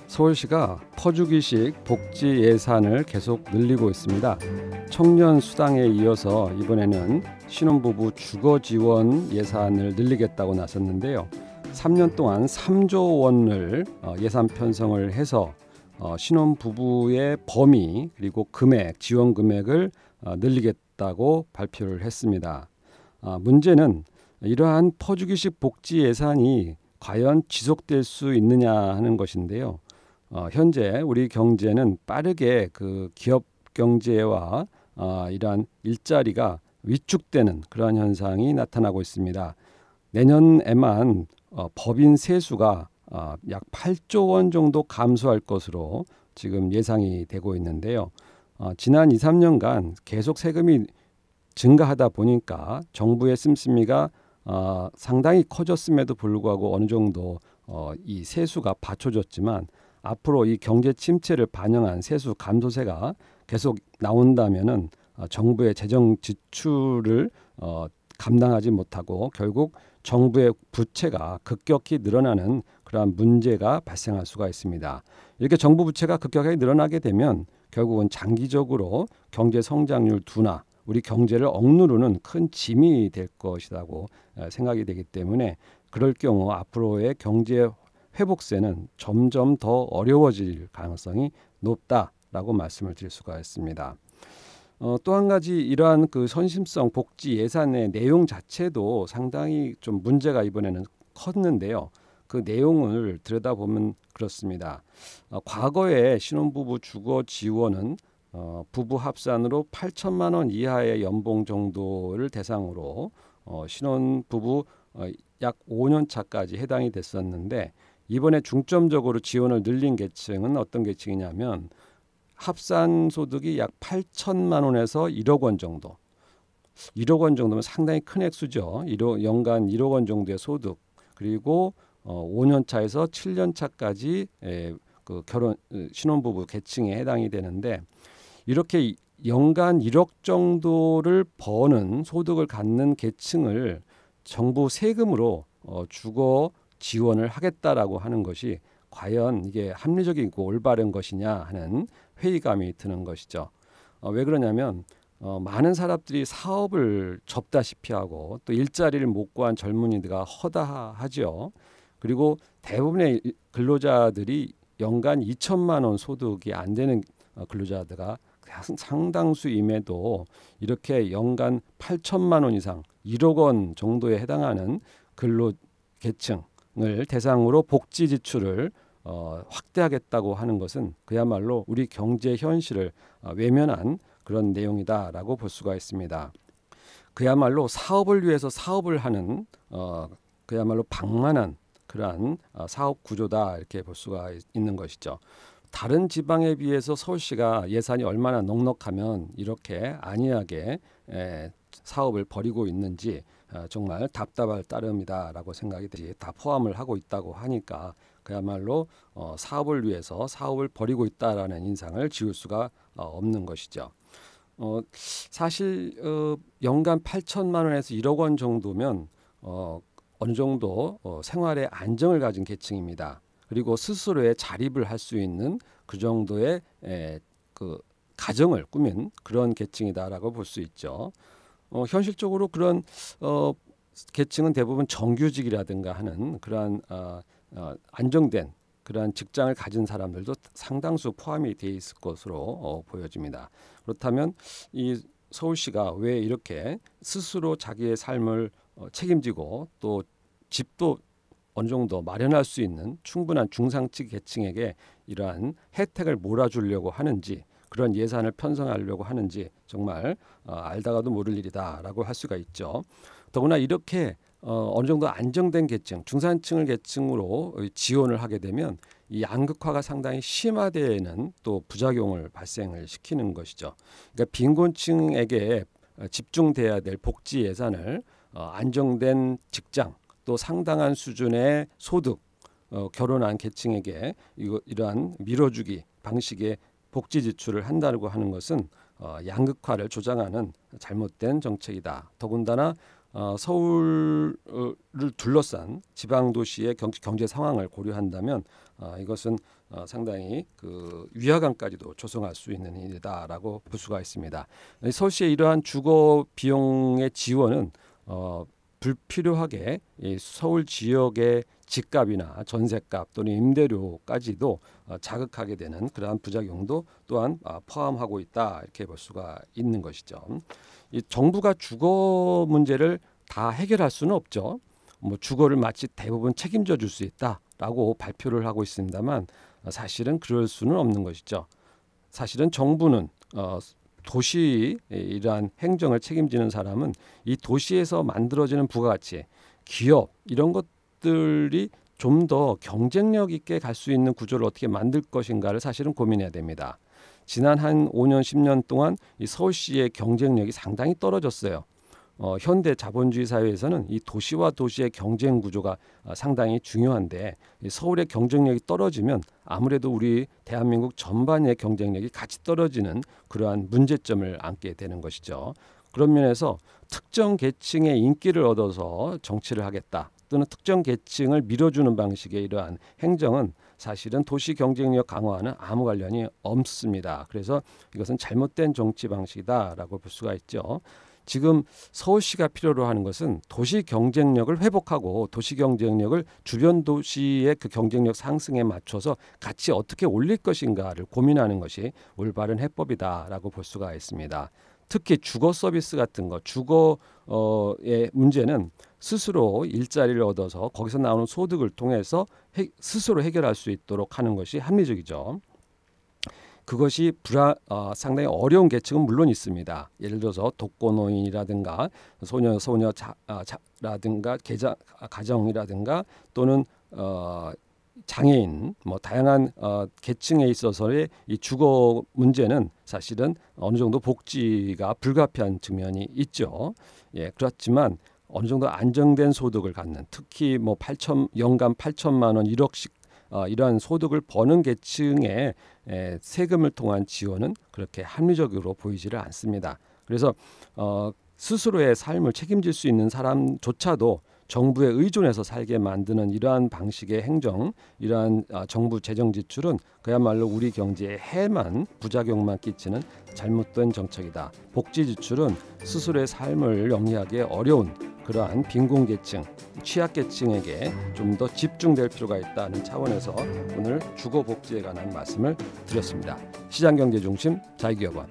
서울시가 퍼주기식 복지 예산을 계속 늘리고 있습니다. 청년 수당에 이어서 이번에는 신혼부부 주거 지원 예산을 늘리겠다고 나섰는데요. 3년 동안 3조 원을 예산 편성을 해서 신혼부부의 범위 그리고 금액, 지원 금액을 늘리겠다고 발표를 했습니다. 문제는 이러한 퍼주기식 복지 예산이 과연 지속될 수 있느냐 하는 것인데요. 현재 우리 경제는 빠르게 그 기업 경제와 이러한 일자리가 위축되는 그러한 현상이 나타나고 있습니다. 내년에만 법인 세수가 약 8조 원 정도 감소할 것으로 지금 예상이 되고 있는데요. 지난 2, 3년간 계속 세금이 증가하다 보니까 정부의 씀씀이가 상당히 커졌음에도 불구하고 어느 정도 이 세수가 받쳐졌지만 앞으로 이 경제 침체를 반영한 세수 감소세가 계속 나온다면은 정부의 재정 지출을 감당하지 못하고 결국 정부의 부채가 급격히 늘어나는 그러한 문제가 발생할 수가 있습니다. 이렇게 정부 부채가 급격하게 늘어나게 되면 결국은 장기적으로 경제 성장률 둔화, 우리 경제를 억누르는 큰 짐이 될 것이라고 생각이 되기 때문에 그럴 경우 앞으로의 경제 회복세는 점점 더 어려워질 가능성이 높다라고 말씀을 드릴 수가 있습니다. 또 한 가지 이러한 그 선심성 복지 예산의 내용 자체도 상당히 좀 문제가 이번에는 컸는데요. 그 내용을 들여다보면 그렇습니다. 과거에 신혼부부 주거 지원은 부부 합산으로 8천만 원 이하의 연봉 정도를 대상으로 신혼부부 약 5년 차까지 해당이 됐었는데 이번에 중점적으로 지원을 늘린 계층은 어떤 계층이냐면 합산 소득이 약 8천만 원에서 1억 원 정도. 1억 원 정도면 상당히 큰 액수죠. 연간 1억 원 정도의 소득. 그리고 5년 차에서 7년 차까지 그 신혼부부 계층에 해당이 되는데 이렇게 연간 1억 정도를 버는 소득을 갖는 계층을 정부 세금으로 주거 지원을 하겠다라고 하는 것이 과연 이게 합리적이고 올바른 것이냐 하는 회의감이 드는 것이죠. 왜 그러냐면 많은 사람들이 사업을 접다시피 하고 또 일자리를 못 구한 젊은이들가 허다하죠. 그리고 대부분의 근로자들이 연간 2천만 원 소득이 안 되는 근로자들가 상당수임에도 이렇게 연간 8천만 원 이상 1억 원 정도에 해당하는 근로 계층을 대상으로 복지 지출을 확대하겠다고 하는 것은 그야말로 우리 경제 현실을 외면한 그런 내용이다라고 볼 수가 있습니다. 그야말로 사업을 위해서 사업을 하는 그야말로 방만한 그러한 사업 구조다 이렇게 볼 수가 있는 것이죠. 다른 지방에 비해서 서울시가 예산이 얼마나 넉넉하면 이렇게 안이하게 사업을 벌이고 있는지 정말 답답할 따름이다라고 생각이 들이 다 포함을 하고 있다고 하니까 그야말로 사업을 위해서 사업을 벌이고 있다라는 인상을 지울 수가 없는 것이죠. 사실 연간 8천만 원에서 1억 원 정도면 어느 정도 생활의 안정을 가진 계층입니다. 그리고 스스로의 자립을 할 수 있는 그 정도의 그 가정을 꾸민 그런 계층이다라고 볼 수 있죠. 현실적으로 그런 계층은 대부분 정규직이라든가 하는 그러한 안정된 그러한 직장을 가진 사람들도 상당수 포함이 돼 있을 것으로 보여집니다. 그렇다면 이 서울시가 왜 이렇게 스스로 자기의 삶을 책임지고 또 집도 어느 정도 마련할 수 있는 충분한 중상층 계층에게 이러한 혜택을 몰아주려고 하는지 그런 예산을 편성하려고 하는지 정말 알다가도 모를 일이다라고 할 수가 있죠. 더구나 이렇게 어느 정도 안정된 계층, 중산층을 계층으로 지원을 하게 되면 이 양극화가 상당히 심화되는 또 부작용을 발생을 시키는 것이죠. 그러니까 빈곤층에게 집중돼야 될 복지 예산을 안정된 직장 또 상당한 수준의 소득, 결혼한 계층에게 이러한 밀어주기 방식의 복지 지출을 한다고 하는 것은 양극화를 조장하는 잘못된 정책이다. 더군다나 서울을 둘러싼 지방 도시의 경제 상황을 고려한다면 이것은 상당히 그 위화감까지도 조성할 수 있는 일이다라고 볼 수가 있습니다. 서울시의 이러한 주거 비용의 지원은 불필요하게 이 서울 지역의 집값이나 전세값 또는 임대료까지도 자극하게 되는 그러한 부작용도 또한 포함하고 있다 이렇게 볼 수가 있는 것이죠. 이 정부가 주거 문제를 다 해결할 수는 없죠. 뭐 주거를 마치 대부분 책임져 줄 수 있다라고 발표를 하고 있습니다만 사실은 그럴 수는 없는 것이죠. 사실은 정부는 도시 이러한 행정을 책임지는 사람은 이 도시에서 만들어지는 부가가치, 기업 이런 것들이 좀 더 경쟁력 있게 갈 수 있는 구조를 어떻게 만들 것인가를 사실은 고민해야 됩니다. 지난 한 5년, 10년 동안 이 서울시의 경쟁력이 상당히 떨어졌어요. 현대 자본주의 사회에서는 이 도시와 도시의 경쟁 구조가 상당히 중요한데 이 서울의 경쟁력이 떨어지면 아무래도 우리 대한민국 전반의 경쟁력이 같이 떨어지는 그러한 문제점을 안게 되는 것이죠. 그런 면에서 특정 계층의 인기를 얻어서 정치를 하겠다 또는 특정 계층을 밀어주는 방식의 이러한 행정은 사실은 도시 경쟁력 강화와는 아무 관련이 없습니다. 그래서 이것은 잘못된 정치 방식이다라고 볼 수가 있죠. 지금 서울시가 필요로 하는 것은 도시 경쟁력을 회복하고 도시 경쟁력을 주변 도시의 그 경쟁력 상승에 맞춰서 같이 어떻게 올릴 것인가를 고민하는 것이 올바른 해법이다라고 볼 수가 있습니다. 특히 주거 서비스 같은 거, 주거의 문제는 스스로 일자리를 얻어서 거기서 나오는 소득을 통해서 스스로 해결할 수 있도록 하는 것이 합리적이죠. 그것이 상당히 어려운 계층은 물론 있습니다. 예를 들어서 독거노인이라든가 소녀라든가 가정이라든가 또는 장애인 뭐 다양한 계층에 있어서의 이 주거 문제는 사실은 어느 정도 복지가 불가피한 측면이 있죠. 예, 그렇지만 어느 정도 안정된 소득을 갖는 특히 뭐 연간 8천만 원 1억씩 이러한 소득을 버는 계층의 세금을 통한 지원은 그렇게 합리적으로 보이지를 않습니다. 그래서 스스로의 삶을 책임질 수 있는 사람조차도 정부에 의존해서 살게 만드는 이러한 방식의 행정, 이러한 정부 재정 지출은 그야말로 우리 경제에 해만 부작용만 끼치는 잘못된 정책이다. 복지 지출은 스스로의 삶을 영위하기 어려운 그러한 빈곤계층, 취약계층에게 좀 더 집중될 필요가 있다는 차원에서 오늘 주거복지에 관한 말씀을 드렸습니다. 시장경제중심 자유기업원